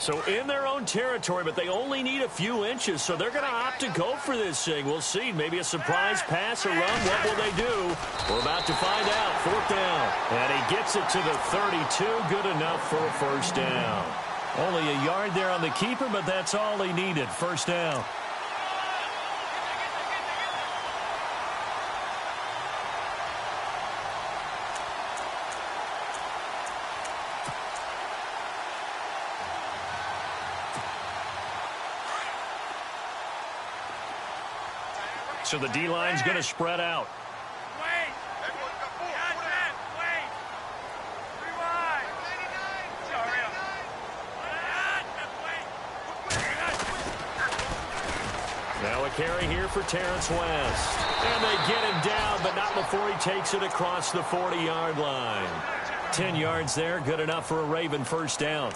So in their own territory, but they only need a few inches, so they're going to opt to go for this thing. We'll see. Maybe a surprise pass or run. What will they do? We're about to find out. 4th down. And he gets it to the 32. Good enough for a first down. Only a yard there on the keeper, but that's all he needed. First down. So the D-line's going to spread out. Now a carry here for Terrence West. And they get him down, but not before he takes it across the 40-yard line. 10 yards there, good enough for a Raven first down.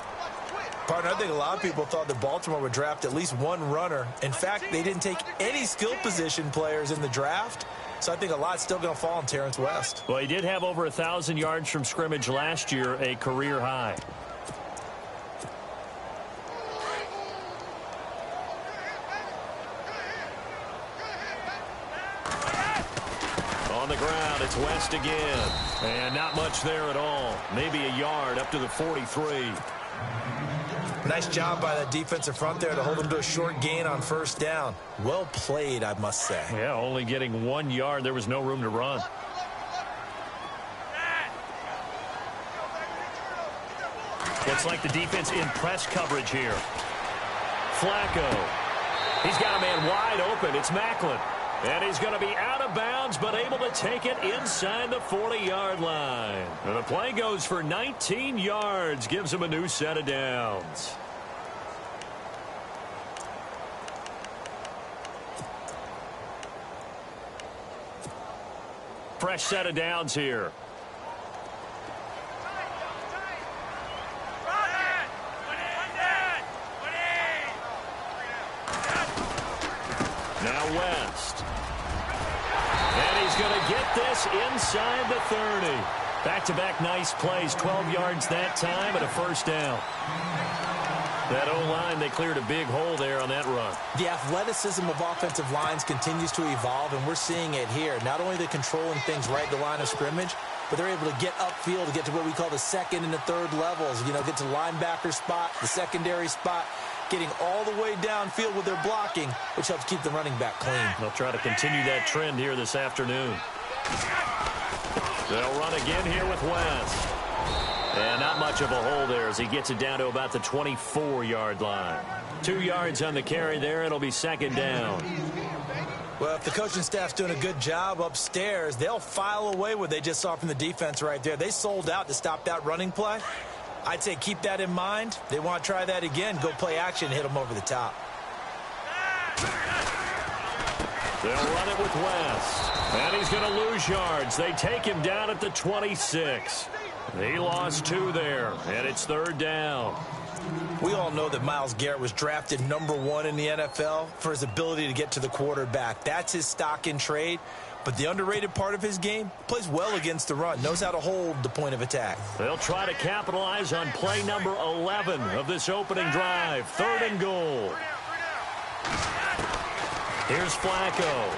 Partner, I think a lot of people thought that Baltimore would draft at least one runner. In fact, they didn't take any skill position players in the draft. So I think a lot's still going to fall on Terrence West. Well, he did have over 1,000 yards from scrimmage last year, a career high. On the ground, it's West again. And not much there at all. Maybe a yard up to the 43. Nice job by that defensive front there to hold them to a short gain on first down. Well played, I must say. Yeah, only getting 1 yard. There was no room to run. Looks like the defense in press coverage here. Flacco. He's got a man wide open. It's Macklin. And he's going to be out of bounds, but able to take it inside the 40-yard line. And the play goes for 19 yards, gives him a new set of downs. Fresh set of downs here. Now West. And he's going to get this inside the 30. Back-to-back nice plays. 12 yards that time and a first down. That O-line, they cleared a big hole there on that run. The athleticism of offensive lines continues to evolve, and we're seeing it here. Not only are they controlling things right at the line of scrimmage, but they're able to get upfield to get to what we call the second and the third levels. You know, get to the linebacker spot, the secondary spot, getting all the way downfield with their blocking, which helps keep the running back clean. They'll try to continue that trend here this afternoon. They'll run again here with West. And not much of a hole there as he gets it down to about the 24-yard line. 2 yards on the carry there. It'll be second down. Well, if the coaching staff's doing a good job upstairs, they'll file away what they just saw from the defense right there. They sold out to stop that running play. I'd say keep that in mind. They want to try that again. Go play action, hit them over the top. They'll run it with West. And he's going to lose yards. They take him down at the 26. He lost 2 there, and it's third down. We all know that Myles Garrett was drafted #1 in the NFL for his ability to get to the quarterback. That's his stock in trade. But the underrated part of his game, plays well against the run, knows how to hold the point of attack. They'll try to capitalize on play number 11 of this opening drive. 3rd and goal. Here's Flacco.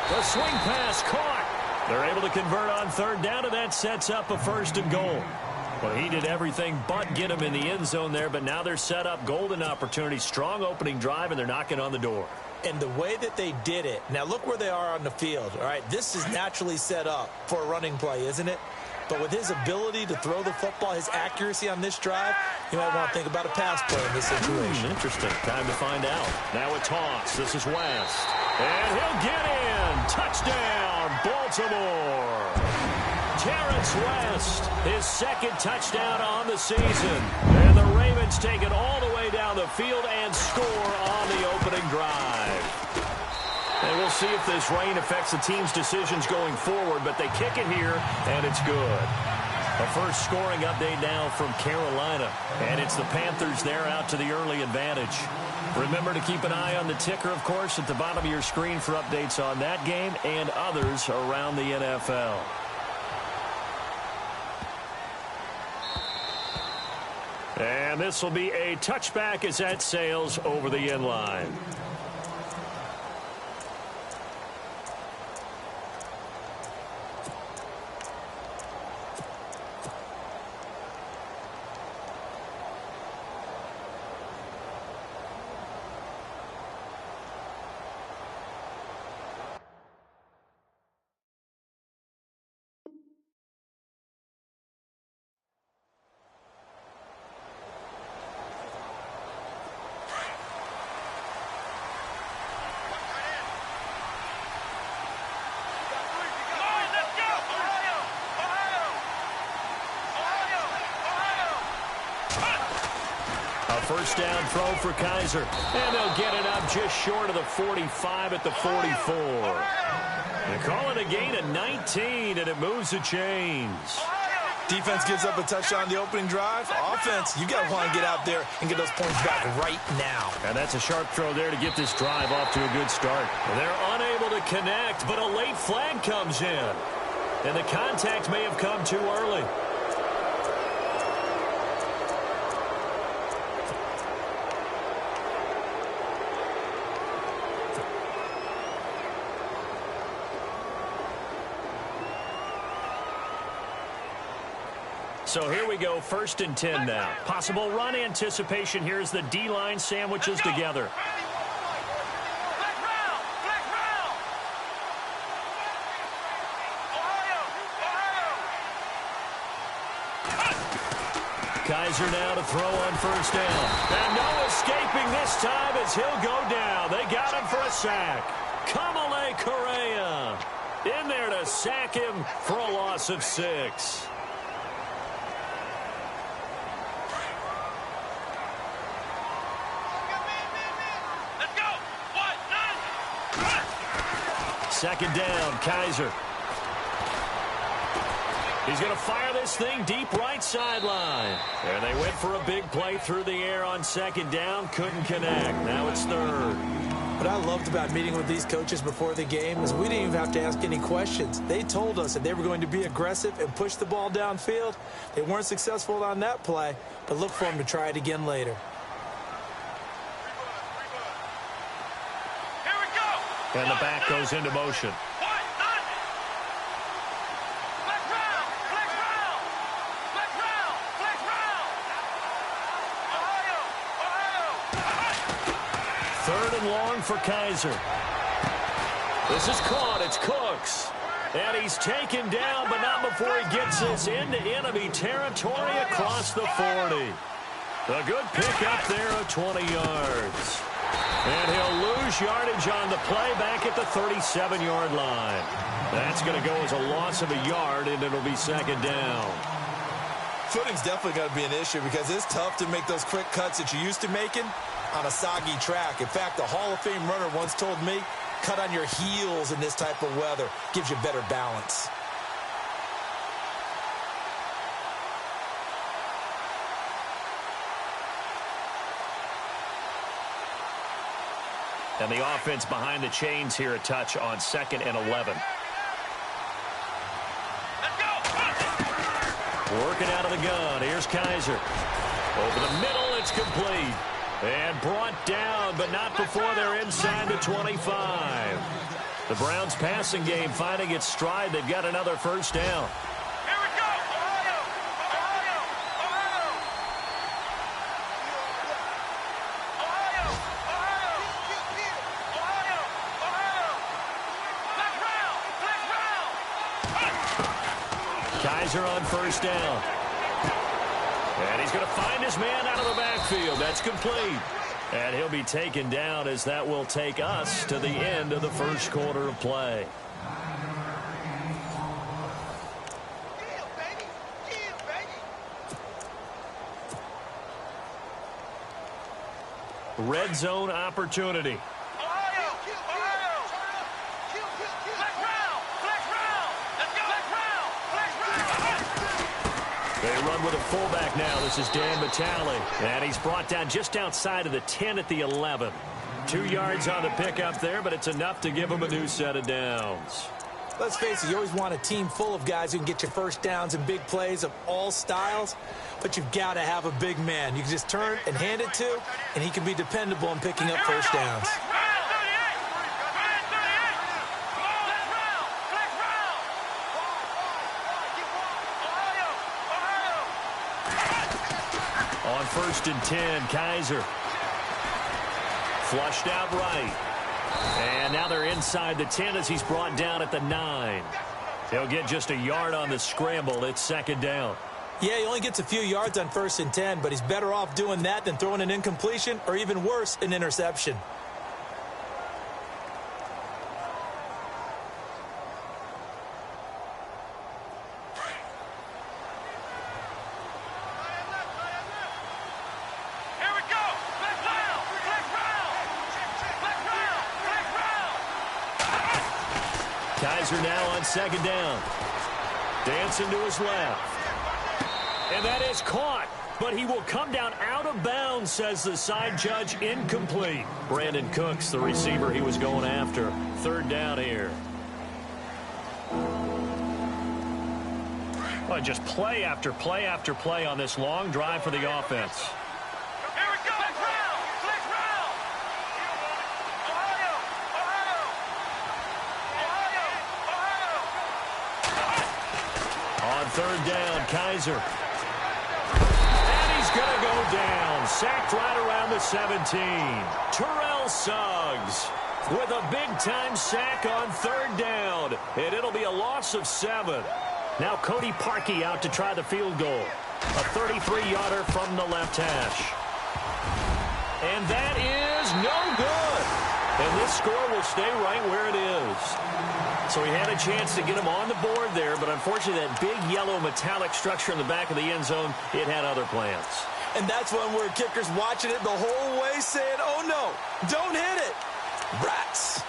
The swing pass caught. They're able to convert on 3rd down, and that sets up a 1st and goal. Well, he did everything but get him in the end zone there, but now they're set up golden opportunity. Strong opening drive, and they're knocking on the door. And the way that they did it, now look where they are on the field, all right? This is naturally set up for a running play, isn't it? But with his ability to throw the football, his accuracy on this drive, you might want to think about a pass play in this situation. Interesting. Time to find out. Now a toss. This is West. And he'll get in. Touchdown, Baltimore. Terrence West, his 2nd touchdown on the season. And the Ravens take it all the way down the field and score on the opening drive. And we'll see if this rain affects the team's decisions going forward, but they kick it here, and it's good. A first scoring update now from Carolina, and it's the Panthers there out to the early advantage. Remember to keep an eye on the ticker, of course, at the bottom of your screen for updates on that game and others around the NFL. And this will be a touchback as that sails over the end line. First down throw for Kaiser. And they'll get it up just short of the 45 at the 44. They call it a gain of 19, and it moves the chains. Defense gives up a touchdown on the opening drive. Offense, you got to want to get out there and get those points back right now. And that's a sharp throw there to get this drive off to a good start. And they're unable to connect, but a late flag comes in. And the contact may have come too early. So here we go, 1st and 10 now. Possible run anticipation here as the D-line sandwiches together. Kaiser now to throw on 1st down. And no escaping this time as he'll go down. They got him for a sack. Kamale Correa in there to sack him for a loss of 6. Second down, Kaiser. He's going to fire this thing deep right sideline. And they went for a big play through the air on 2nd down. Couldn't connect. Now it's 3rd. What I loved about meeting with these coaches before the game is we didn't even have to ask any questions. They told us that they were going to be aggressive and push the ball downfield. They weren't successful on that play, but look for them to try it again later. And the back goes into motion. Third and long for Kaiser. This is caught. It's Cooks. And he's taken down, but not before he gets this into enemy territory across the 40. A good pick up there of 20 yards. And he'll lose yardage on the play back at the 37-yard line. That's going to go as a loss of a yard, and it'll be 2nd down. Footing's definitely going to be an issue because it's tough to make those quick cuts that you're used to making on a soggy track. In fact, the Hall of Fame runner once told me, cut on your heels in this type of weather. Gives you better balance. And the offense behind the chains here a touch on 2nd and 11. Let's go. Working out of the gun. Here's Kaiser. Over the middle, it's complete. And brought down, but not before they're inside the 25. The Browns passing game finding its stride. They've got another 1st down. Kaiser on 1st down. And he's going to find his man out of the backfield. That's complete. And he'll be taken down as that will take us to the end of the 1st quarter of play. Red zone opportunity. They run with a fullback now. This is Dan Vitale. And he's brought down just outside of the 10 at the 11. 2 yards on the pickup there, but it's enough to give him a new set of downs. Let's face it, you always want a team full of guys who can get you first downs and big plays of all styles, but you've got to have a big man you can just turn and hand it to, and he can be dependable in picking up first downs. On 1st and 10, Kaiser. Flushed out right. And now they're inside the 10 as he's brought down at the 9. He'll get just a yard on the scramble. It's 2nd down. Yeah, he only gets a few yards on 1st and 10, but he's better off doing that than throwing an incompletion or even worse, an interception. Kaiser now on 2nd down. Dancing to his left. And that is caught, but he will come down out of bounds, says the side judge. Incomplete. Brandon Cooks, the receiver he was going after. 3rd down here. Well, just play after play after play on this long drive for the offense. On 3rd down, Kaiser. And he's going to go down. Sacked right around the 17. Terrell Suggs with a big-time sack on 3rd down. And it'll be a loss of 7. Now Cody Parkey out to try the field goal. A 33-yarder from the left hash. And that is no good. And this score will stay right where it is. So he had a chance to get him on the board there, but unfortunately that big yellow metallic structure in the back of the end zone, it had other plans. And that's one where kicker's watching it the whole way saying, oh no, don't hit it. Rats.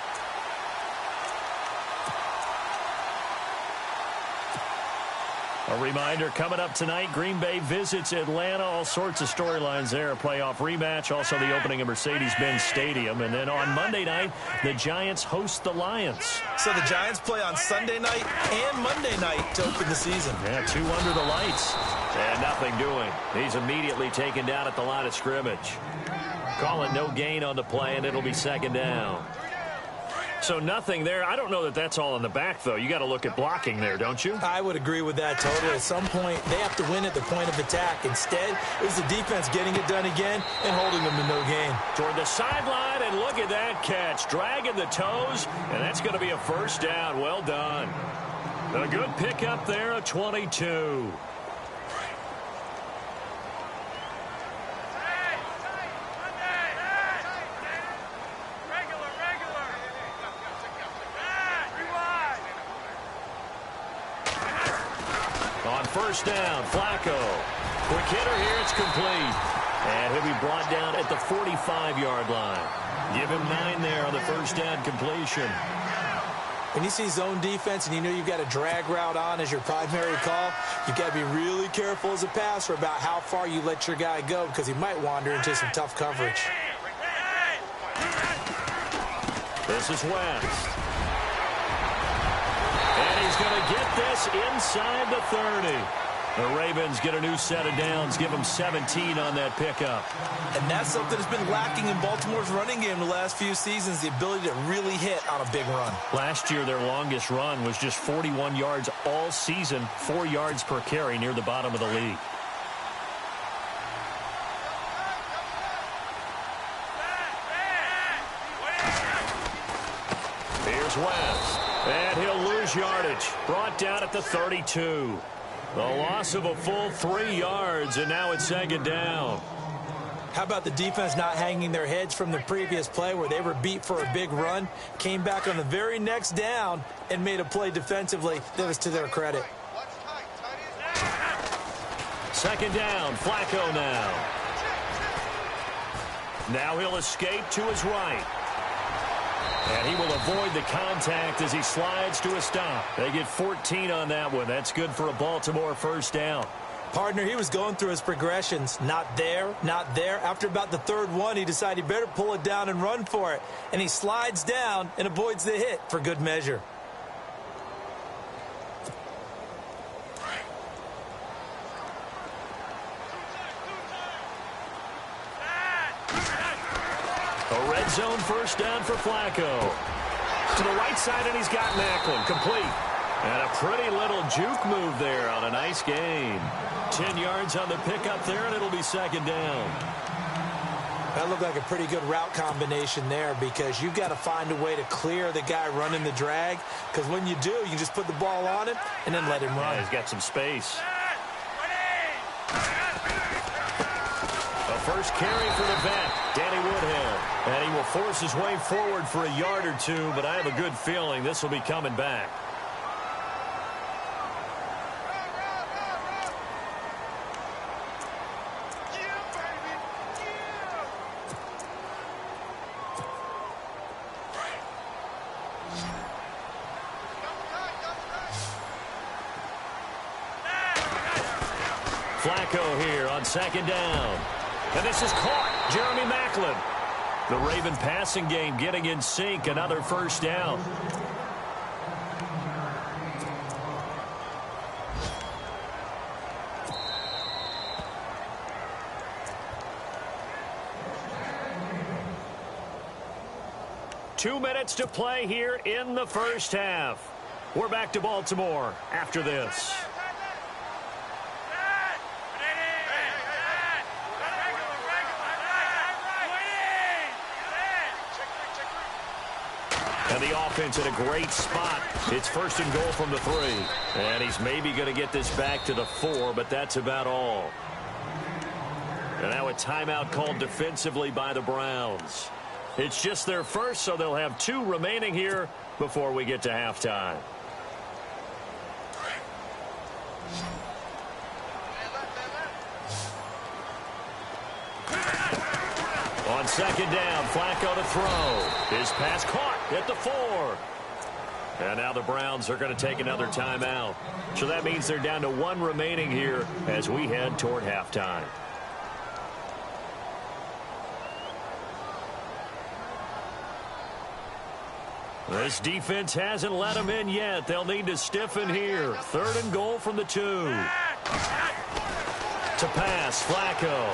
A reminder, coming up tonight, Green Bay visits Atlanta. All sorts of storylines there. A playoff rematch, also the opening of Mercedes-Benz Stadium. And then on Monday night, the Giants host the Lions. So the Giants play on Sunday night and Monday night to open the season. Yeah, 2 under the lights. And nothing doing. He's immediately taken down at the line of scrimmage. Call it no gain on the play, and it'll be 2nd down. So nothing there. I don't know that that's all in the back, though. You got to look at blocking there, don't you? I would agree with that totally. At some point, they have to win at the point of attack. Instead, it was the defense getting it done again and holding them to no gain. Toward the sideline, and look at that catch. Dragging the toes, and that's going to be a 1st down. Well done. A good pickup there, a 22. On 1st down, Flacco. Quick hitter here, it's complete. And he'll be brought down at the 45-yard line. Give him 9 there on the 1st down completion. When you see zone defense and you know you've got a drag route on as your primary call, you've got to be really careful as a passer about how far you let your guy go because he might wander into some tough coverage. This is West. And he's going to get this inside the 30. The Ravens get a new set of downs, give them 17 on that pickup. And that's something that's been lacking in Baltimore's running game the last few seasons, the ability to really hit on a big run. Last year, their longest run was just 41 yards all season, 4 yards per carry near the bottom of the league. Here's West. And he'll lose yardage. Brought down at the 32. The loss of a full 3 yards, and now it's 2nd down. How about the defense not hanging their heads from the previous play where they were beat for a big run, came back on the very next down, and made a play defensively that was to their credit. 2nd down, Flacco now. Now he'll escape to his right. And he will avoid the contact as he slides to a stop. They get 14 on that one. That's good for a Baltimore 1st down. Partner, he was going through his progressions. Not there, not there. After about the 3rd one, he decided he better pull it down and run for it. And he slides down and avoids the hit for good measure. A red zone first down for Flacco. To the right side, and he's got Macklin. Complete. And a pretty little juke move there on a nice gain. 10 yards on the pickup there, and it'll be second down. That looked like a pretty good route combination there because you've got to find a way to clear the guy running the drag, because when you do, you can just put the ball on him and then let him run. Yeah, he's got some space. A first carry for the vet, Danny Woodhead. And he will force his way forward for a yard or two, but I have a good feeling this will be coming back. Flacco here on second down. And this is caught. Jeremy Macklin. The Raven passing game getting in sync. Another first down. Two minutes to play here in the first half. We're back to Baltimore after this. And the offense in a great spot. It's first and goal from the 3. And he's maybe going to get this back to the 4, but that's about all. And now a timeout called defensively by the Browns. It's just their first, so they'll have 2 remaining here before we get to halftime. On second down, Flacco to throw. His pass caught at the 4. And now the Browns are going to take another timeout. So that means they're down to 1 remaining here as we head toward halftime. This defense hasn't let them in yet. They'll need to stiffen here. Third and goal from the 2. To pass, Flacco.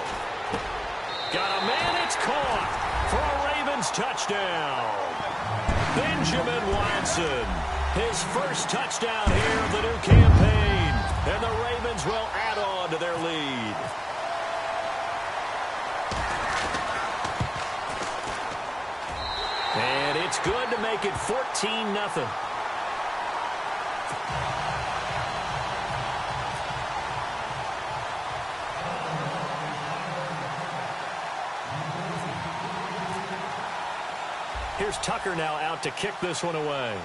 Got a man, it's caught for a Ravens touchdown. Benjamin Watson, his first touchdown here of the new campaign. And the Ravens will add on to their lead. And it's good to make it 14-0. Here's Tucker now out to kick this one away.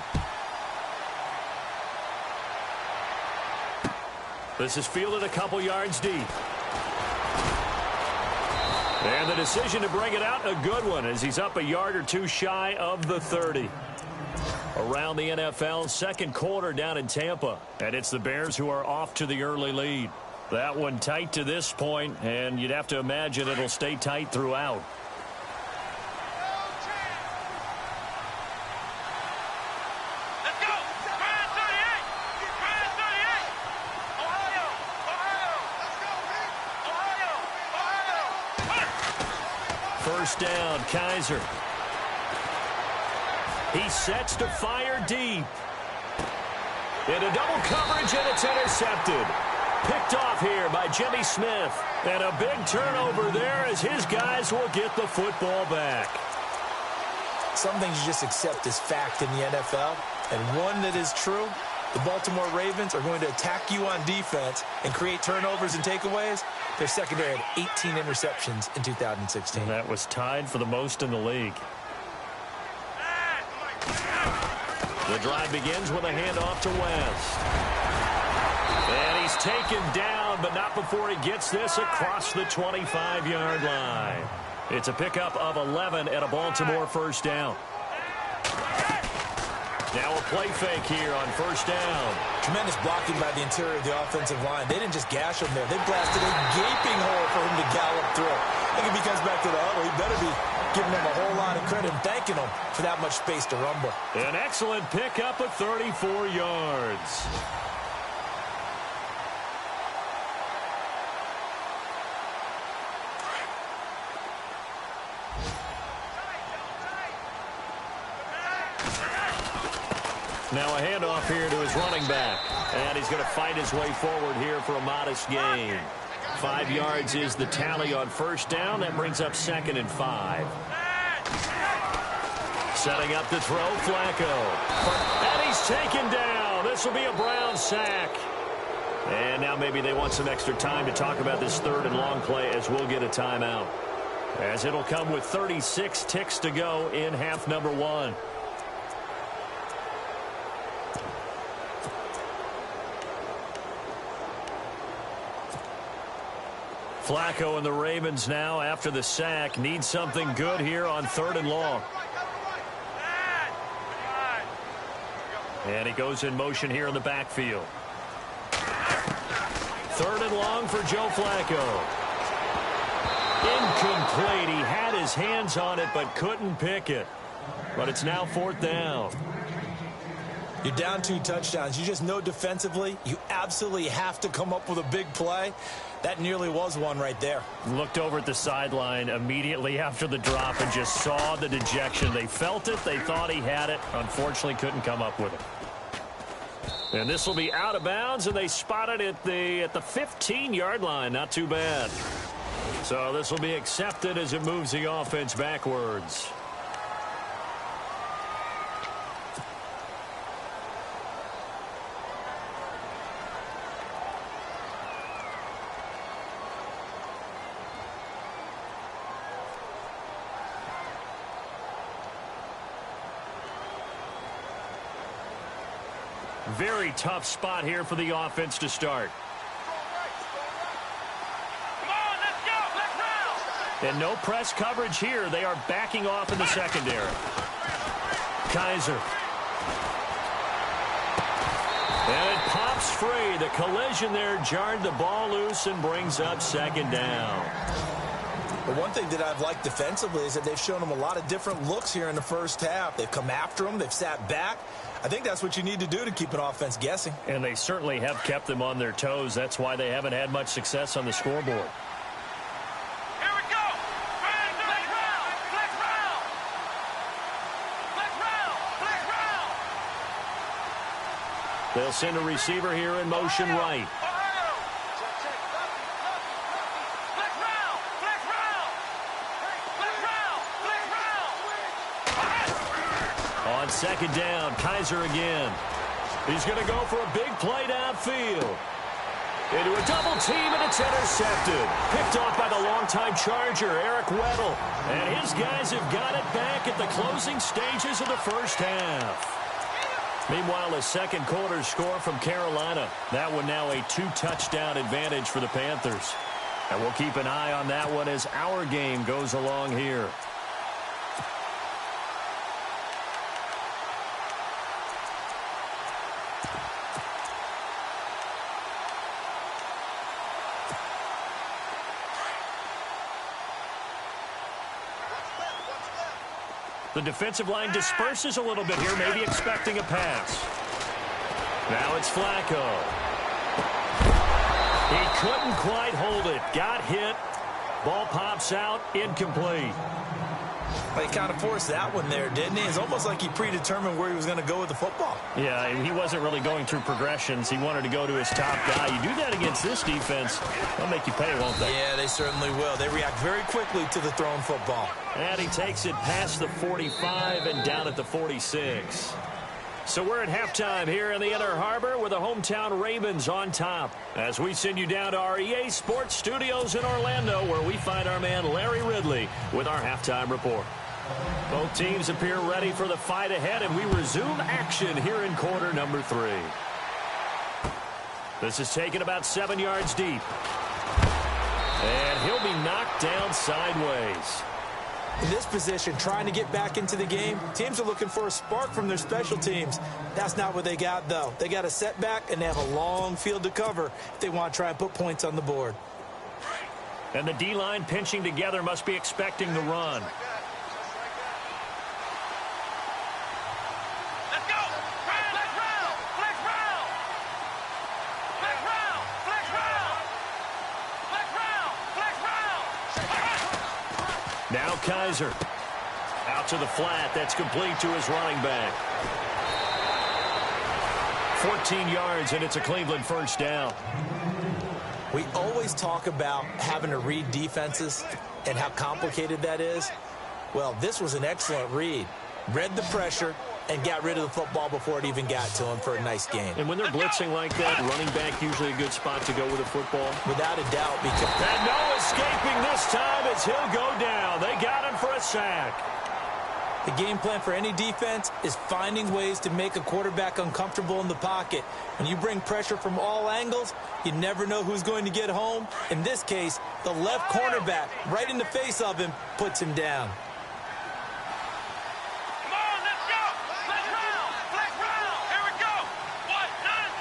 This is fielded a couple yards deep. And the decision to bring it out, a good one, as he's up a yard or 2 shy of the 30. Around the NFL, second quarter down in Tampa. And it's the Bears who are off to the early lead. That one tight to this point, and you'd have to imagine it'll stay tight throughout. First down, Kaiser. He sets to fire deep. Into double coverage, and it's intercepted. Picked off here by Jimmy Smith. And a big turnover there as his guys will get the football back. Some things you just accept as fact in the NFL, and one that is true, the Baltimore Ravens are going to attack you on defense and create turnovers and takeaways. Their secondary had 18 interceptions in 2016. And that was tied for the most in the league. The drive begins with a handoff to West. And he's taken down, but not before he gets this across the 25-yard line. It's a pickup of 11 at a Baltimore first down. Now a play fake here on first down. Tremendous blocking by the interior of the offensive line. They didn't just gash him there. They blasted a gaping hole for him to gallop through. I think if he comes back to the huddle, he better be giving them a whole lot of credit and thanking them for that much space to rumble. An excellent pickup of 34 yards. Now a handoff here to his running back. And he's going to fight his way forward here for a modest gain. 5 yards is the tally on first down. That brings up 2nd and 5. Setting up to throw, Flacco. And he's taken down. This will be a Brown sack. And now maybe they want some extra time to talk about this 3rd and long play as we'll get a timeout. As it'll come with 36 ticks to go in half number 1. Flacco and the Ravens now, after the sack, need something good here on 3rd and long. And he goes in motion here in the backfield. 3rd and long for Joe Flacco. Incomplete. He had his hands on it but couldn't pick it. But it's now 4th down. You're down 2 touchdowns. You just know defensively you absolutely have to come up with a big play. That nearly was one right there. Looked over at the sideline immediately after the drop and just saw the dejection. They felt it. They thought he had it. Unfortunately, couldn't come up with it. And this will be out of bounds, and they spotted it at the 15-yard line. Not too bad. So this will be accepted as it moves the offense backwards. Very tough spot here for the offense to start. And no press coverage here. They are backing off in the secondary. Kaiser. And it pops free. The collision there jarred the ball loose and brings up 2nd down. The one thing that I've liked defensively is that they've shown them a lot of different looks here in the first half. They've come after them. They've sat back. I think that's what you need to do to keep an offense guessing. And they certainly have kept them on their toes. That's why they haven't had much success on the scoreboard. Here we go. Flex round. Flex round. Flex round. Flex round. They'll send a receiver here in motion right. On 2nd down, Kaiser again. He's going to go for a big play downfield. Into a double team, and it's intercepted. Picked off by the longtime Charger, Eric Weddle. And his guys have got it back at the closing stages of the first half. Meanwhile, a 2nd quarter score from Carolina. That one now a 2-touchdown advantage for the Panthers. And we'll keep an eye on that one as our game goes along here. The defensive line disperses a little bit here, maybe expecting a pass. Now it's Flacco. He couldn't quite hold it. Got hit. Ball pops out. Incomplete. He kind of forced that one there, didn't he? It's almost like he predetermined where he was going to go with the football. Yeah, he wasn't really going through progressions. He wanted to go to his top guy. You do that against this defense, they'll make you pay, won't they? Yeah, they certainly will. They react very quickly to the thrown football. And he takes it past the 45 and down at the 46. So we're at halftime here in the Inner Harbor with the hometown Ravens on top. As we send you down to our EA Sports Studios in Orlando, where we find our man Larry Ridley with our halftime report. Both teams appear ready for the fight ahead, and we resume action here in quarter number 3. This is taken about 7 yards deep. And he'll be knocked down sideways. In this position, trying to get back into the game, teams are looking for a spark from their special teams. That's not what they got, though. They got a setback, and they have a long field to cover if they want to try and put points on the board. And the D-line pinching together must be expecting the run. Now Kaiser. Out to the flat. That's complete to his running back. 14 yards, and it's a Cleveland first down. We always talk about having to read defenses and how complicated that is. Well, this was an excellent read. Read the pressure and got rid of the football before it even got to him for a nice gain. And when they're blitzing like that, running back usually a good spot to go with a football. Without a doubt. And no escaping this time as he'll go down. They got him for a sack. The game plan for any defense is finding ways to make a quarterback uncomfortable in the pocket. When you bring pressure from all angles, you never know who's going to get home. In this case, the left cornerback, right in the face of him, puts him down. Come on, let's go. Flex round. Flex round. Here we go. What? None.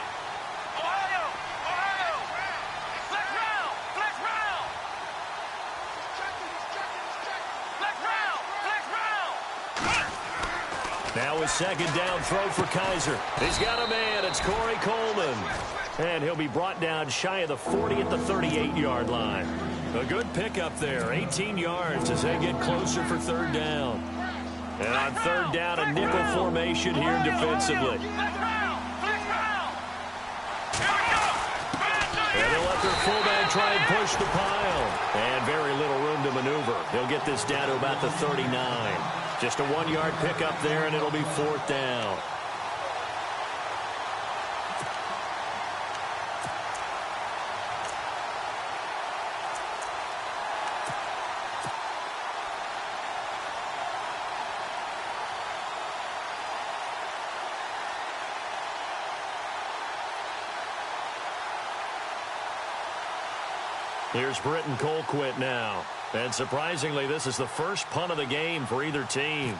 Ohio. Ohio. Flex round. Flex round. Flex round. Flex round. Now a second down throw for Kaiser. He's got a man. It's Corey Coleman. And he'll be brought down shy of the 40 at the 38-yard line. A good pickup there. 18 yards as they get closer for third down. And on third down, a nickel formation here defensively. Flex round. Flex round. Here we go. And they'll let their fullback try and push the pile. And very little room to maneuver. He'll get this down to about the 39. Just a 1-yard pickup there, and it'll be fourth down. Here's Britton Colquitt now. And surprisingly, this is the first punt of the game for either team.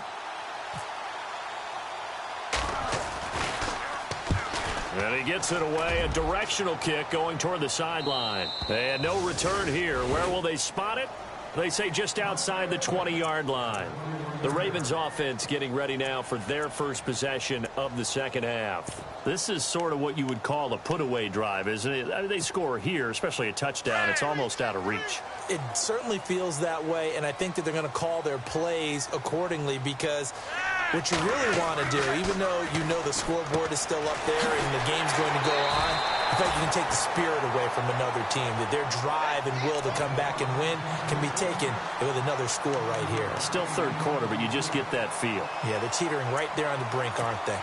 And he gets it away. A directional kick going toward the sideline. And no return here. Where will they spot it? They say just outside the 20-yard line. The Ravens offense getting ready now for their first possession of the second half. This is sort of what you would call a put-away drive, isn't it? I mean, they score here, especially a touchdown. It's almost out of reach. It certainly feels that way, and I think that they're going to call their plays accordingly because what you really want to do, even though you know the scoreboard is still up there and the game's going to go on, in fact, you can take the spirit away from another team, that their drive and will to come back and win can be taken with another score right here. Still third quarter, but you just get that feel. Yeah, they're teetering right there on the brink, aren't they?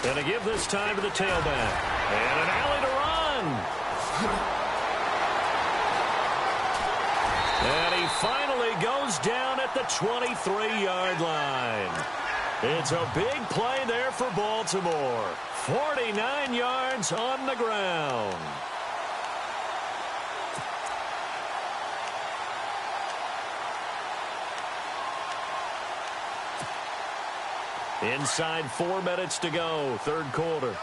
Going to give this time to the tailback. And an alley to run. And he finally goes down at the 23-yard line. It's a big play there for Baltimore. 49 yards on the ground. Inside 4 minutes to go, third quarter.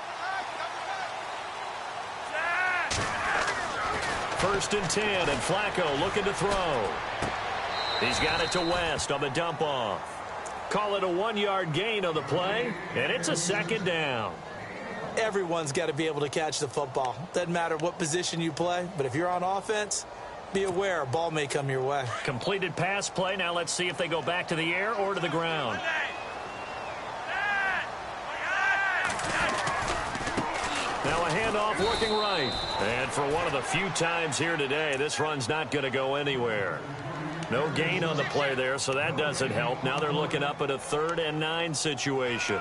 First and 10, and Flacco looking to throw. He's got it to West on the dump-off. Call it a 1-yard gain on the play, and it's a second down. Everyone's got to be able to catch the football. Doesn't matter what position you play, but if you're on offense, be aware a ball may come your way. Completed pass play. Now let's see if they go back to the air or to the ground. Now a handoff looking right. And for one of the few times here today, this run's not going to go anywhere. No gain on the play there, so that doesn't help. Now they're looking up at a 3rd and 9 situation.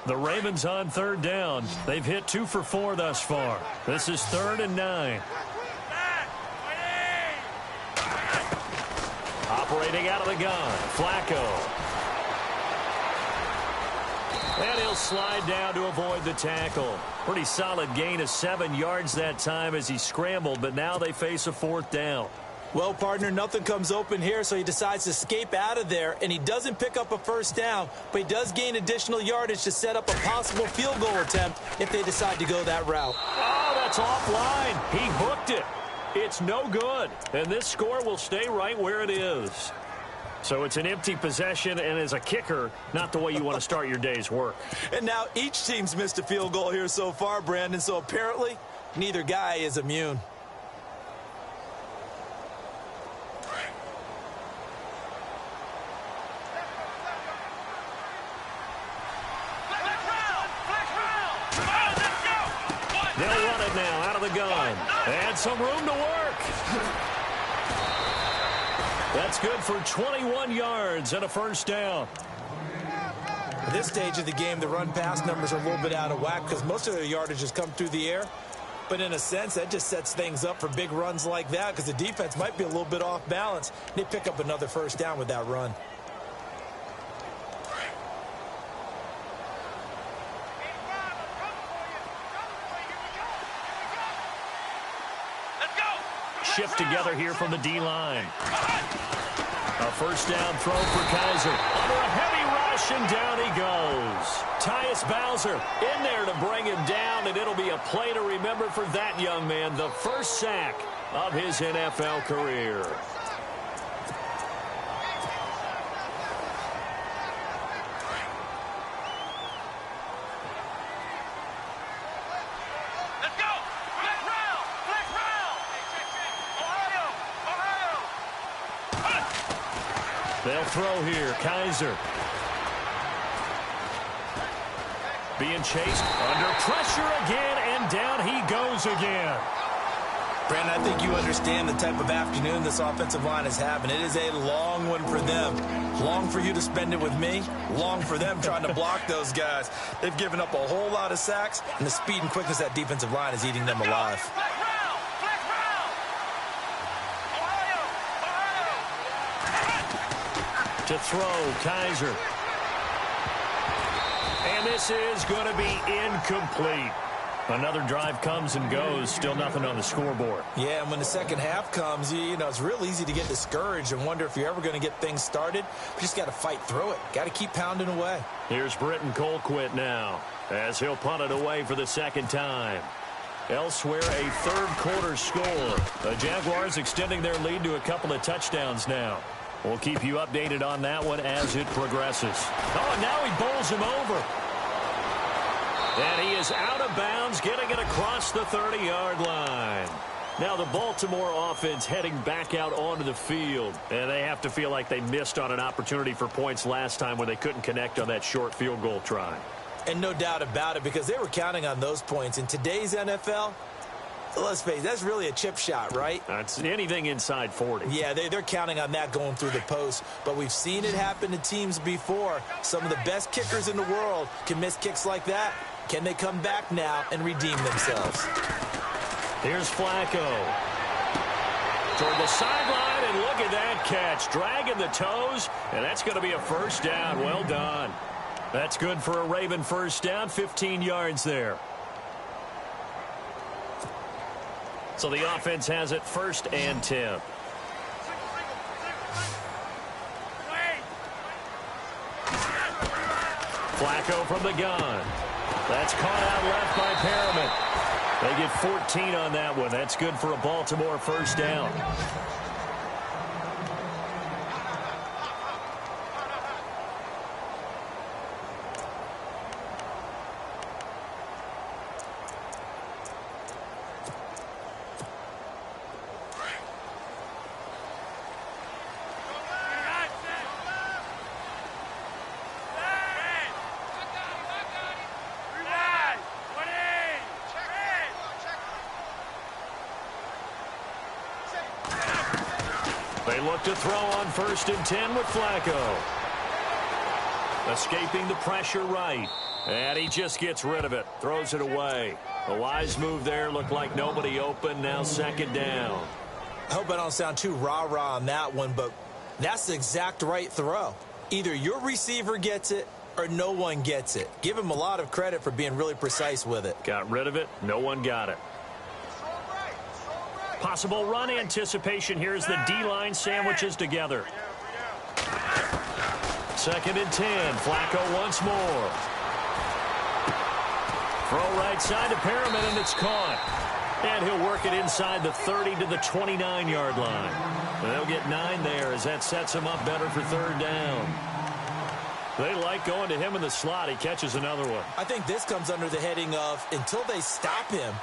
The Ravens on third down. They've hit 2 for 4 thus far. This is 3rd and 9. Operating out of the gun, Flacco. And he'll slide down to avoid the tackle. Pretty solid gain of 7 yards that time as he scrambled, but now they face a 4th down. Well, partner, nothing comes open here, so he decides to escape out of there, and he doesn't pick up a first down, but he does gain additional yardage to set up a possible field goal attempt if they decide to go that route. Oh, that's offline. He hooked it. It's no good, and this score will stay right where it is. So it's an empty possession, and as a kicker, not the way you want to start your day's work. And now each team's missed a field goal here so far, Brandon, so apparently neither guy is immune. They'll run it now out of the gun. And some room to work. That's good for 21 yards and a first down. At this stage of the game, the run-pass numbers are a little bit out of whack because most of their yardage has come through the air. But in a sense, that just sets things up for big runs like that because the defense might be a little bit off balance. They pick up another first down with that run. Shift together here from the D-line. A first down throw for Kaiser. Under a heavy rush, and down he goes. Tyus Bowser in there to bring him down, and it'll be a play to remember for that young man. The first sack of his NFL career. They'll throw here. Kaiser. Being chased under pressure again, and down he goes again. Brandon, I think you understand the type of afternoon this offensive line is having. It is a long one for them. Long for you to spend it with me. Long for them trying to block those guys. They've given up a whole lot of sacks, and the speed and quickness of that defensive line is eating them alive. To throw, Kaiser. And this is going to be incomplete. Another drive comes and goes. Still nothing on the scoreboard. Yeah, and when the second half comes, you know, it's real easy to get discouraged and wonder if you're ever going to get things started. You just got to fight through it. Got to keep pounding away. Here's Britton Colquitt now as he'll punt it away for the second time. Elsewhere, a third-quarter score. The Jaguars extending their lead to a couple of touchdowns now. We'll keep you updated on that one as it progresses. Oh, now he bowls him over. And he is out of bounds, getting it across the 30-yard line. Now the Baltimore offense heading back out onto the field. And they have to feel like they missed on an opportunity for points last time when they couldn't connect on that short field goal try. And no doubt about it, because they were counting on those points. In today's NFL, let's face it, that's really a chip shot, right? That's anything inside 40. Yeah, they're counting on that going through the post. But we've seen it happen to teams before. Some of the best kickers in the world can miss kicks like that. Can they come back now and redeem themselves? Here's Flacco. Toward the sideline, and look at that catch. Dragging the toes, and that's going to be a first down. Well done. That's good for a Raven first down, 15 yards there. So the offense has it 1st and 10. Flacco from the gun. That's caught out left by Perriman. They get 14 on that one. That's good for a Baltimore first down. They look to throw on 1st and 10 with Flacco. Escaping the pressure right. And he just gets rid of it. Throws it away. A wise move there. Looked like nobody open. Now 2nd down. I hope I don't sound too rah-rah on that one, but that's the exact right throw. Either your receiver gets it or no one gets it. Give him a lot of credit for being really precise with it. Got rid of it. No one got it. Possible run anticipation here as the D-line sandwiches together. 2nd and 10. Flacco once more. Throw right side to Perriman, and it's caught. And he'll work it inside the 30 to the 29-yard line. They'll get 9 there as that sets him up better for 3rd down. They like going to him in the slot. He catches another one. I think this comes under the heading of until they stop him,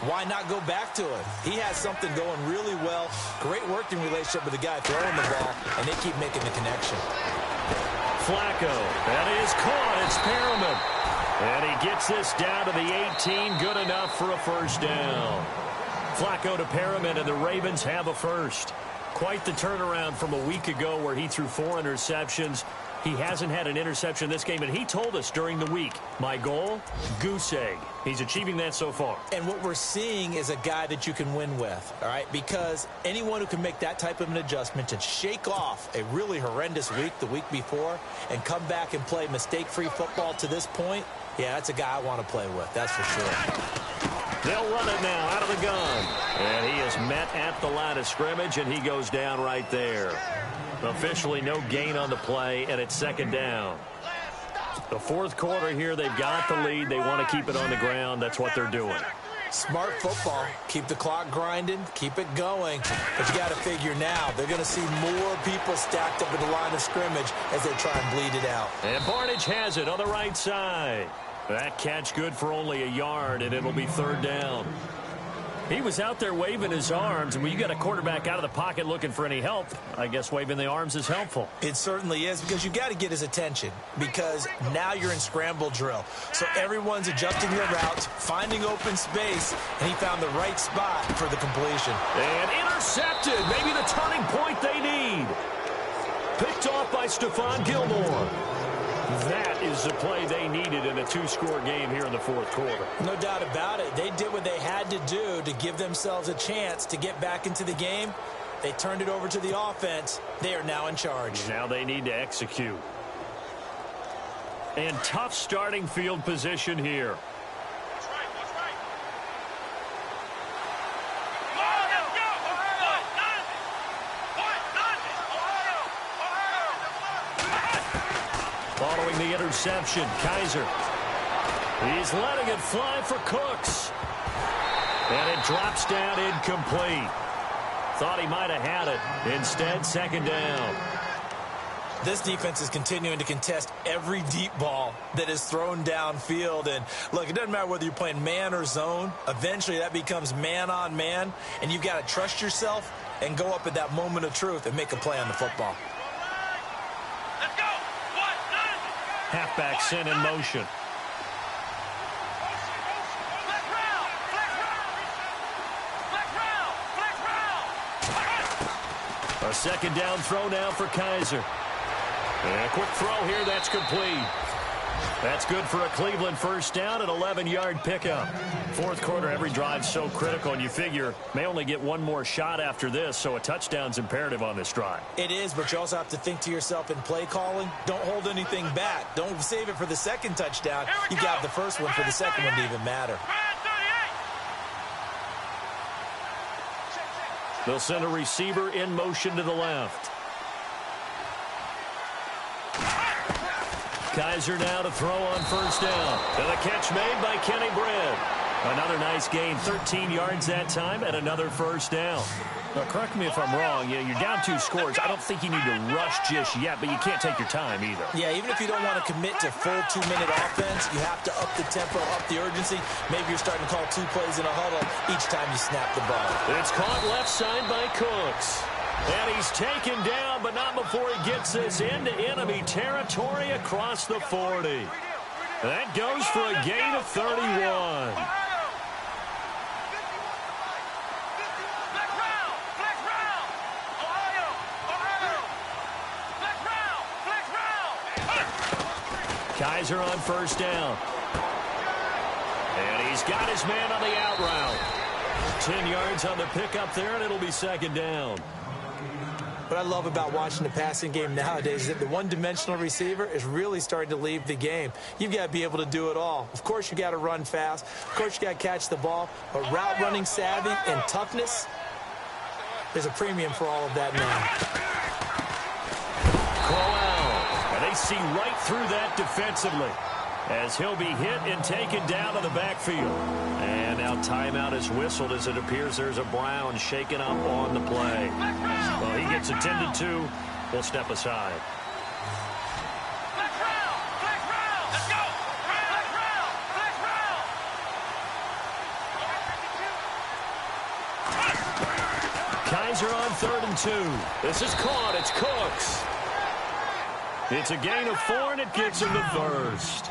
why not go back to it? He has something going really well. Great working relationship with the guy throwing the ball, and they keep making the connection. Flacco. That is caught. It's Perriman. And he gets this down to the 18. Good enough for a 1st down. Flacco to Perriman, and the Ravens have a 1st. Quite the turnaround from a week ago where he threw 4 interceptions. He hasn't had an interception this game, and he told us during the week, my goal, goose egg. He's achieving that so far. And what we're seeing is a guy that you can win with, all right? Because anyone who can make that type of an adjustment and shake off a really horrendous week the week before and come back and play mistake-free football to this point, yeah, that's a guy I want to play with, that's for sure. They'll run it now out of the gun. And he is met at the line of scrimmage, and he goes down right there. Officially no gain on the play, and it's 2nd down. The 4th quarter here, they've got the lead. They want to keep it on the ground. That's what they're doing. Smart football. Keep the clock grinding. Keep it going. But you got to figure now, they're going to see more people stacked up at the line of scrimmage as they try and bleed it out. And Barnidge has it on the right side. That catch good for only a yard, and it'll be 3rd down. He was out there waving his arms, and when you got a quarterback out of the pocket looking for any help, I guess waving the arms is helpful. It certainly is, because you got to get his attention, because now you're in scramble drill. So everyone's adjusting their routes, finding open space, and he found the right spot for the completion. And intercepted, maybe the turning point they need. Picked off by Stephon Gilmore. That is the play they needed in a 2-score game here in the 4th quarter. No doubt about it. They did what they had to do to give themselves a chance to get back into the game. They turned it over to the offense. They are now in charge. Now they need to execute. And tough starting field position here. Following the interception, Kaiser. He's letting it fly for Cooks. And it drops down incomplete. Thought he might have had it. Instead, 2nd down. This defense is continuing to contest every deep ball that is thrown downfield. And, look, it doesn't matter whether you're playing man or zone. Eventually, that becomes man-on-man. And you've got to trust yourself and go up at that moment of truth and make a play on the football. Halfback sent in motion. A 2nd down throw now for Kaiser. And a quick throw here, that's complete. That's good for a Cleveland 1st down, an 11-yard pickup. 4th quarter, every drive so critical, and you figure may only get one more shot after this, so a touchdown's imperative on this drive. It is, but you also have to think to yourself in play calling, don't hold anything back. Don't save it for the 2nd touchdown. You got the 1st one for the 2nd one to even matter. They'll send a receiver in motion to the left. Kaiser now to throw on 1st down. And a catch made by Kenny Britt. Another nice gain, 13 yards that time, and another 1st down. Now, correct me if I'm wrong. You're down 2 scores. I don't think you need to rush just yet, but you can't take your time either. Yeah, even if you don't want to commit to full 2-minute offense, you have to up the tempo, up the urgency. Maybe you're starting to call 2 plays in a huddle each time you snap the ball. It's caught left side by Cooks. And he's taken down, but not before he gets this into enemy territory across the 40. That goes for a gain of 31. Kaiser on 1st down. And he's got his man on the out route. 10 yards on the pickup there, and it'll be 2nd down. What I love about watching the passing game nowadays is that the one-dimensional receiver is really starting to leave the game. You've got to be able to do it all. Of course, you got to run fast. Of course, you got to catch the ball. But route running savvy and toughness, There's a premium for all of that now. Crowell, and they see right through that defensively as he'll be hit and taken down to the backfield. And now timeout is whistled as it appears there's a Brown shaken up on the play. Well, he gets attended to. We'll step aside. Let's go! Kaiser on 3rd and 2. This is caught. It's Cooks. It's a gain of 4, and it gets him the first.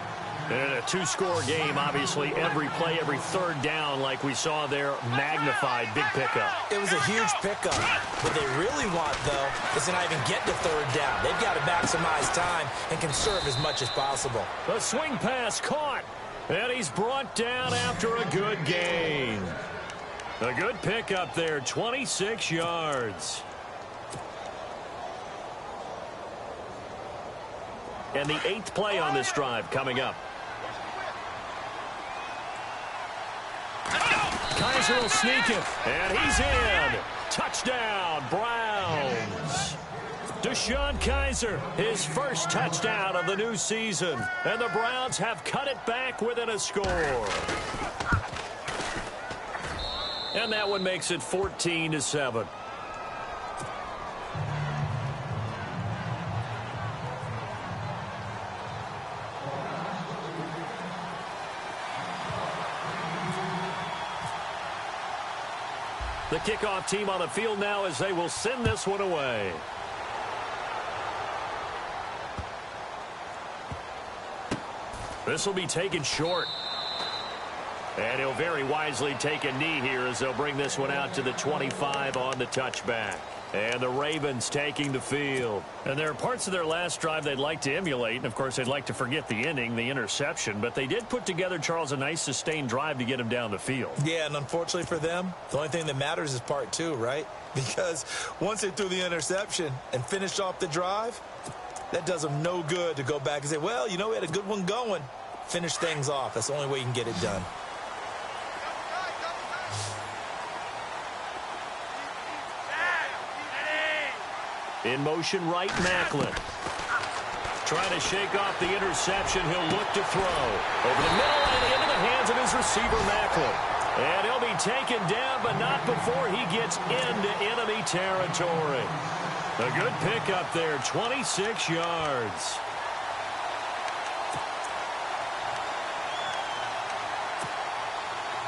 And a two-score game, obviously, every play, every third down, like we saw there, magnified, big pickup. It was a huge pickup. What they really want, though, is to not even get to 3rd down. They've got to maximize time and conserve as much as possible. The swing pass caught, and he's brought down after a good gain. A good pickup there, 26 yards. And the 8th play on this drive coming up. Kaiser will sneak it, and he's in. Touchdown, Browns. Deshaun Kaiser, his first touchdown of the new season. And the Browns have cut it back within a score. And that one makes it 14-7. The kickoff team on the field now as they will send this one away. This will be taken short. And he'll very wisely take a knee here as they'll bring this one out to the 25 on the touchback. And the Ravens taking the field. And there are parts of their last drive they'd like to emulate. And, of course, they'd like to forget the inning, the interception. But they did put together, Charles, a nice sustained drive to get him down the field. Yeah, and unfortunately for them, the only thing that matters is part 2, right? Because once they threw the interception and finished off the drive, that does them no good to go back and say, well, you know, we had a good one going. Finish things off. That's the only way you can get it done. In motion right, Macklin. Trying to shake off the interception. He'll look to throw. Over the middle and into the hands of his receiver, Macklin. And he'll be taken down, but not before he gets into enemy territory. A good pickup there, 26 yards.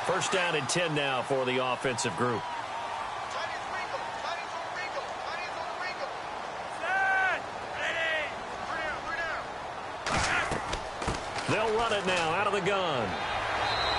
First down and 10 now for the offensive group. They'll run it now out of the gun.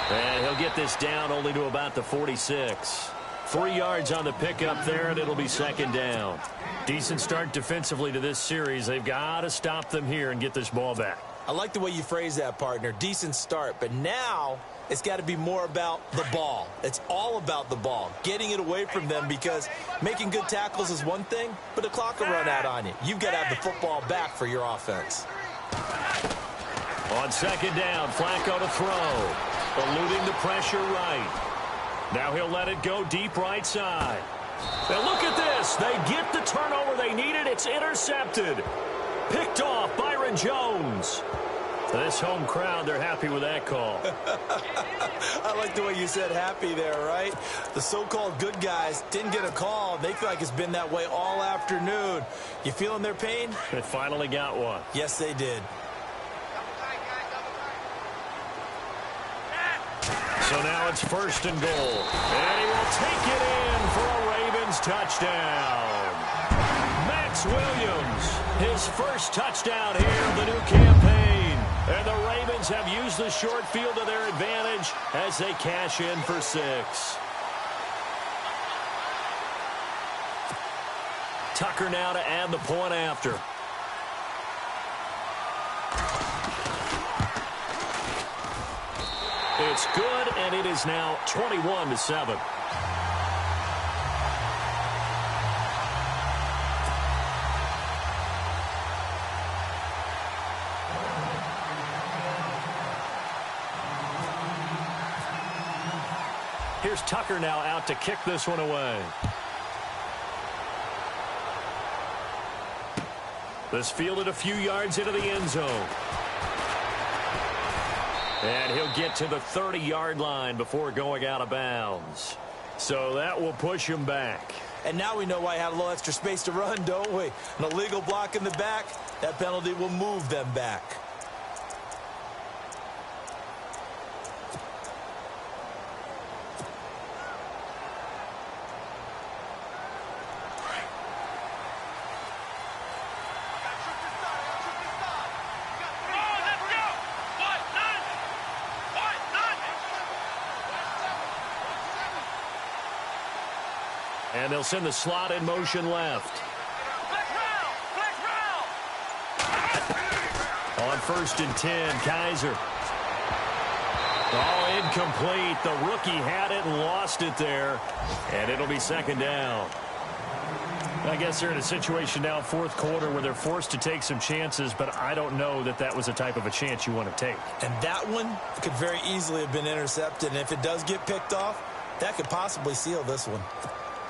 And he'll get this down only to about the 46. 3 yards on the pickup there, and it'll be second down. Decent start defensively to this series. They've got to stop them here and get this ball back. I like the way you phrase that, partner. Decent start, but now it's got to be more about the ball. It's all about the ball, getting it away from them, because making good tackles is one thing, but the clock will run out on you. You've got to have the football back for your offense. On second down, Flacco to throw. Eluding the pressure right. Now he'll let it go deep right side. And look at this. They get the turnover they needed. It's intercepted. Picked off Byron Jones. This home crowd, they're happy with that call. I like the way you said happy there, right? The so-called good guys didn't get a call. They feel like it's been that way all afternoon. You feeling their pain? They finally got one. Yes, they did. So now it's first and goal. And he will take it in for a Ravens touchdown. Max Williams, his first touchdown here of the new campaign. And the Ravens have used the short field to their advantage as they cash in for 6. Tucker now to add the point after. It's good, and it is now 21-7. Here's Tucker now out to kick this one away. This fielded a few yards into the end zone. And he'll get to the 30-yard line before going out of bounds. So that will push him back. And now we know why he had a little extra space to run, don't we? An illegal block in the back, that penalty will move them back. And they'll send the slot in motion left. On 1st and 10, Kaiser. Oh, incomplete. The rookie had it and lost it there. And it'll be 2nd down. I guess they're in a situation now, 4th quarter, where they're forced to take some chances, but I don't know that that was the type of a chance you want to take. And that one could very easily have been intercepted. And if it does get picked off, that could possibly seal this one.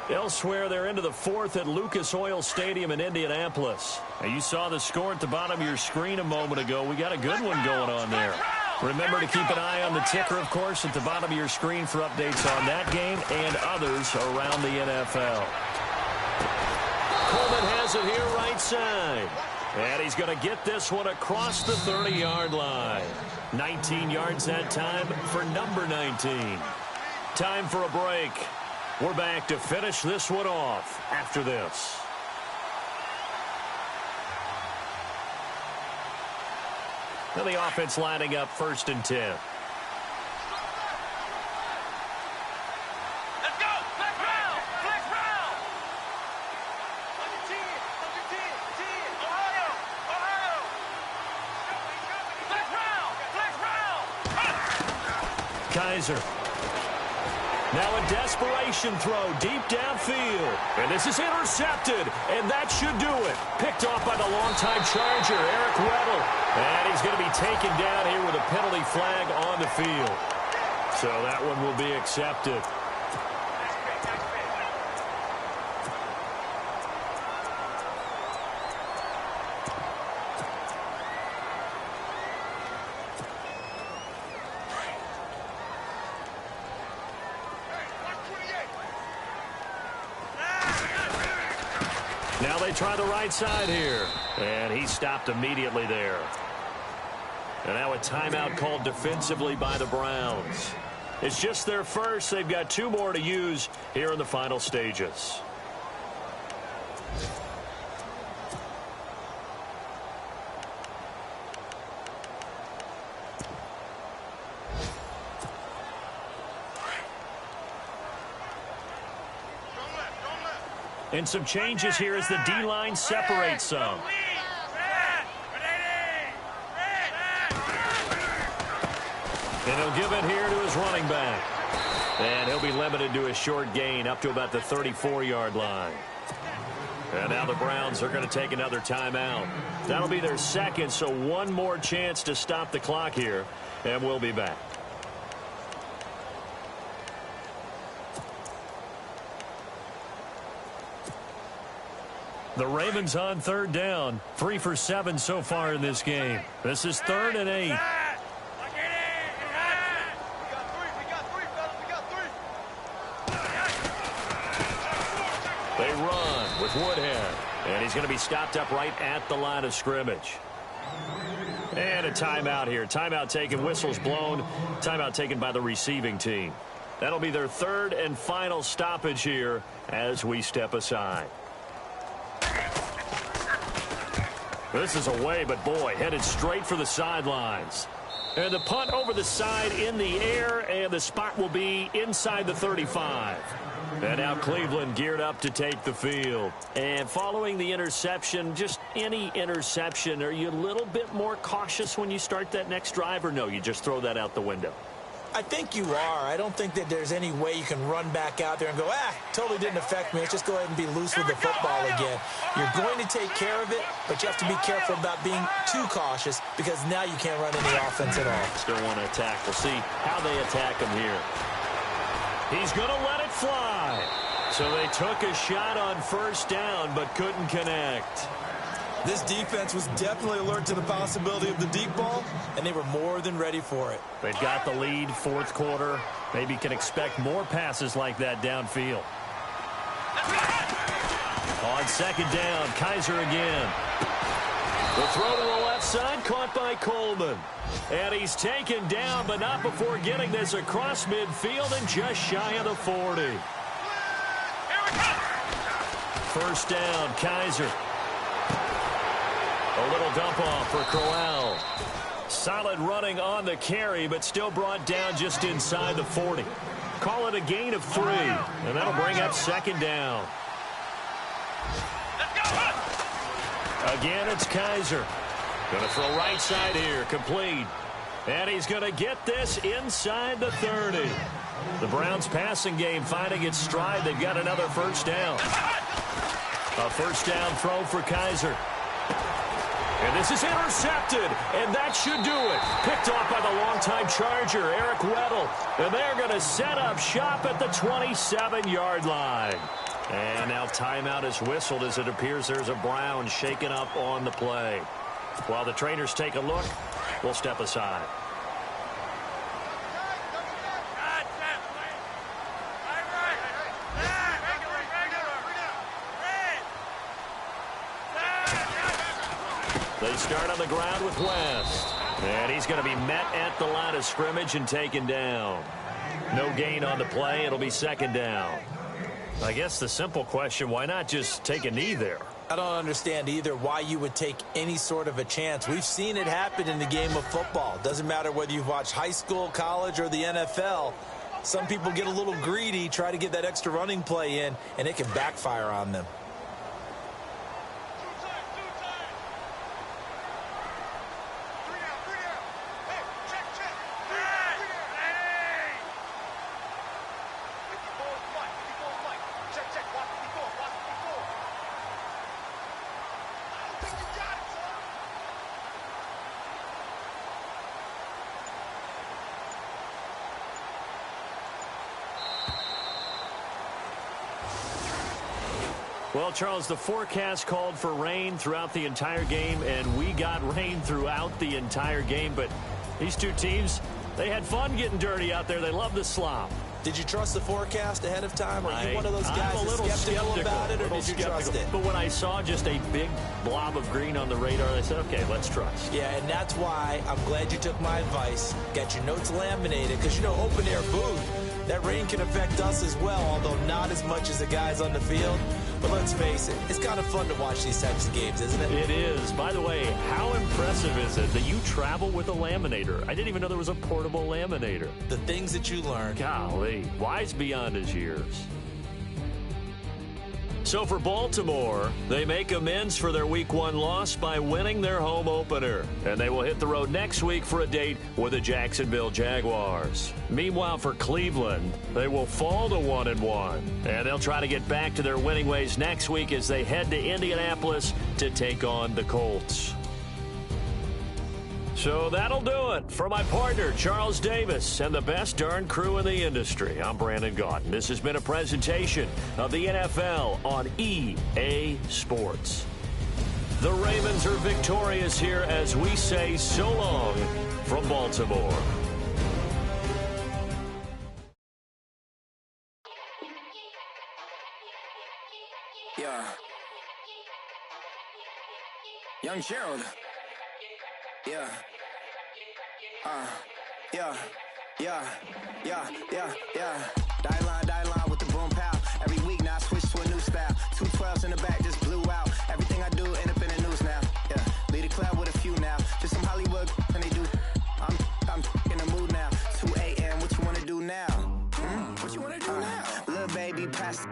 Elsewhere, they're into the 4th at Lucas Oil Stadium in Indianapolis. Now, you saw the score at the bottom of your screen a moment ago. We got a good one going on there. Remember to keep an eye on the ticker, of course, at the bottom of your screen for updates on that game and others around the NFL. Coleman has it here right side. And he's going to get this one across the 30-yard line. 19 yards that time for number 19. Time for a break. We're back to finish this one off after this. Now the offense lining up 1st and 10. Let's go! Flex round! Flex round! Ohio! Ohio! Flex round! Flex round! Kaiser. Now a desperation throw deep downfield. And this is intercepted. And that should do it. Picked off by the longtime Charger, Eric Weddle. And he's going to be taken down here with a penalty flag on the field. So that one will be accepted. Now they try the right side here. And he stopped immediately there. And now a timeout called defensively by the Browns. It's just their first. They've got 2 more to use here in the final stages. And some changes here as the D-line separates some. And he'll give it here to his running back. And he'll be limited to a short gain up to about the 34-yard line. And now the Browns are going to take another timeout. That'll be their 2nd, so 1 more chance to stop the clock here. And we'll be back. The Ravens on 3rd down. 3 for 7 so far in this game. This is 3rd and 8. They run with Woodhead. And he's going to be stopped up right at the line of scrimmage. And a timeout here. Timeout taken, whistles blown. Timeout taken by the receiving team. That'll be their 3rd and final stoppage here as we step aside. This is away, but boy, headed straight for the sidelines. And the punt over the side in the air, and the spot will be inside the 35. And now Cleveland geared up to take the field. And following the interception, just any interception, are you a little bit more cautious when you start that next drive, or no, you just throw that out the window? I think you are. I don't think that there's any way you can run back out there and go, totally didn't affect me. Let's just go ahead and be loose with the football again. You're going to take care of it, but you have to be careful about being too cautious because now you can't run any offense at all. Still want to attack. We'll see how they attack him here. He's going to let it fly. So they took a shot on 1st down, but couldn't connect. This defense was definitely alert to the possibility of the deep ball, and they were more than ready for it. They've got the lead, fourth quarter. Maybe can expect more passes like that downfield. On second down, Kaiser again. The throw to the left side, caught by Coleman. And he's taken down, but not before getting this across midfield and just shy of the 40. First down, Kaiser. A little dump off for Crowell. Solid running on the carry, but still brought down just inside the 40. Call it a gain of 3, and that'll bring up second down. Again, it's Kaiser. Going to throw right side here, complete. And he's going to get this inside the 30. The Browns passing game finding its stride. They've got another first down. A first down throw for Kaiser. And this is intercepted, and that should do it. Picked off by the longtime Charger, Eric Weddle. And they're going to set up shop at the 27-yard line. And now timeout is whistled as it appears there's a Brown shaken up on the play. While the trainers take a look, we'll step aside. They start on the ground with West. And he's going to be met at the line of scrimmage and taken down. No gain on the play. It'll be second down. I guess the simple question, why not just take a knee there? I don't understand either why you would take any sort of a chance. We've seen it happen in the game of football. Doesn't matter whether you've watched high school, college, or the NFL. Some people get a little greedy, try to get that extra running play in, and it can backfire on them. Well, Charles, the forecast called for rain throughout the entire game, and we got rain throughout the entire game. But these two teams, they had fun getting dirty out there. They love the slop. Did you trust the forecast ahead of time? Are you one of those guys that's skeptical about it, or did you trust it? But when I saw just a big blob of green on the radar, I said, okay, let's trust. Yeah, and that's why I'm glad you took my advice. Got your notes laminated, because, you know, open-air food, that rain can affect us as well, although not as much as the guys on the field. But let's face it, it's kind of fun to watch these types of games, isn't it? It is. By the way, how impressive is it that you travel with a laminator? I didn't even know there was a portable laminator. The things that you learn. Golly, wise beyond his years. So for Baltimore, they make amends for their Week 1 loss by winning their home opener. And they will hit the road next week for a date with the Jacksonville Jaguars. Meanwhile, for Cleveland, they will fall to 1-1. And they'll try to get back to their winning ways next week as they head to Indianapolis to take on the Colts. So that'll do it. For my partner, Charles Davis, and the best darn crew in the industry, I'm Brandon Gaudin. This has been a presentation of the NFL on EA Sports. The Ravens are victorious here as we say so long from Baltimore. Yeah. Young Gerald. Yeah. Yeah. Die line with the boom pow. Every week now I switch to a new style. 212s in the back just blew out. Everything I do end up in the news now. Yeah. Lead a club with a few now. Just some Hollywood and they do. I'm in the mood now. 2 a.m. What you wanna do now? What you wanna do now? Little baby pass.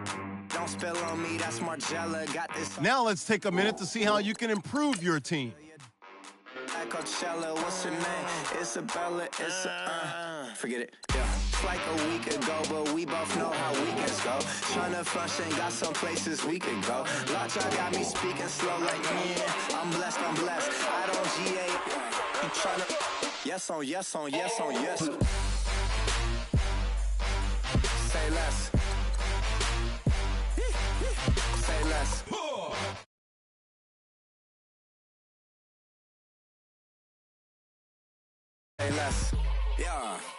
Don't spill on me. That's Margella. Got this. Now let's take a minute to see how you can improve your team. Coachella, what's her name? Isabella, forget it, yeah. It's like a week ago, but we both know how weekends go. Tryna function, got some places we could go. Lot y'all got me speaking slow like, yeah, I'm blessed. I don't GA, you tryna, yes on yes. Say less. Say less. us. Yeah.